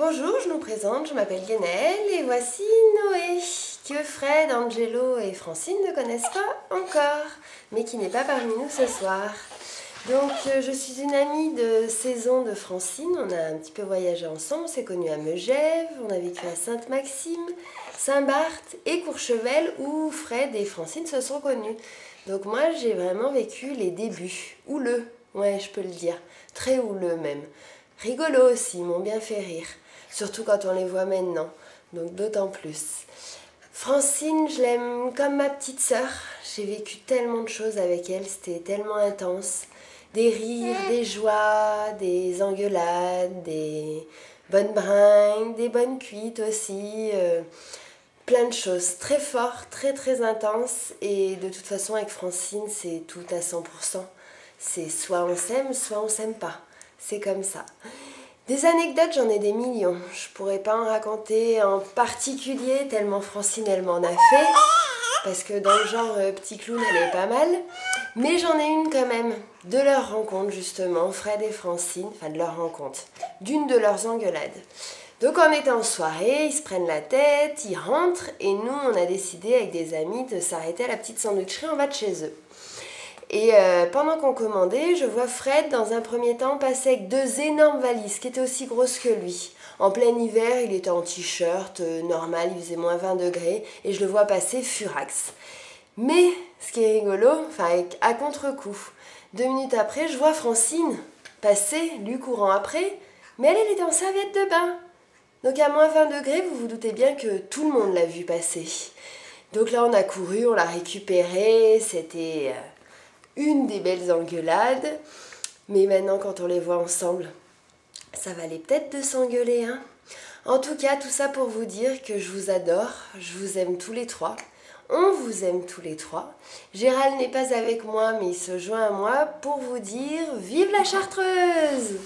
Bonjour, je nous présente, je m'appelle Guénelle et voici Noé, que Fred, Angelo et Francine ne connaissent pas encore, mais qui n'est pas parmi nous ce soir. Donc je suis une amie de saison de Francine, on a un petit peu voyagé ensemble, on s'est connus à Megève, on a vécu à Sainte-Maxime, Saint-Barth et Courchevel où Fred et Francine se sont connus. Donc moi j'ai vraiment vécu les débuts, houleux, ouais je peux le dire, très houleux même. Rigolo aussi, ils m'ont bien fait rire, surtout quand on les voit maintenant, donc d'autant plus. Francine, je l'aime comme ma petite sœur, j'ai vécu tellement de choses avec elle, c'était tellement intense. Des rires, des joies, des engueulades, des bonnes bringues, des bonnes cuites aussi, plein de choses, très fort, très très intense. Et de toute façon avec Francine c'est tout à 100%, c'est soit on s'aime pas. C'est comme ça. Des anecdotes, j'en ai des millions. Je pourrais pas en raconter en particulier, tellement Francine, elle m'en a fait. Parce que dans le genre petit clown, elle est pas mal. Mais j'en ai une quand même, de leur rencontre justement, Fred et Francine, enfin de leur rencontre, d'une de leurs engueulades. Donc on était en soirée, ils se prennent la tête, ils rentrent, et nous on a décidé avec des amis de s'arrêter à la petite sandwicherie en bas de chez eux. Et pendant qu'on commandait, je vois Fred dans un premier temps passer avec deux énormes valises qui étaient aussi grosses que lui. En plein hiver, il était en t-shirt, normal, il faisait moins 20 degrés, et je le vois passer furax. Mais, ce qui est rigolo, enfin à contre-coup, 2 minutes après, je vois Francine passer, lui courant après, mais elle était en serviette de bain. Donc à moins 20 degrés, vous vous doutez bien que tout le monde l'a vu passer. Donc là, on a couru, on l'a récupérée, c'était une des belles engueulades. Mais maintenant, quand on les voit ensemble, ça valait peut-être de s'engueuler, hein. En tout cas, tout ça pour vous dire que je vous adore, je vous aime tous les trois. On vous aime tous les trois. Gérald n'est pas avec moi, mais il se joint à moi pour vous dire vive la Chartreuse!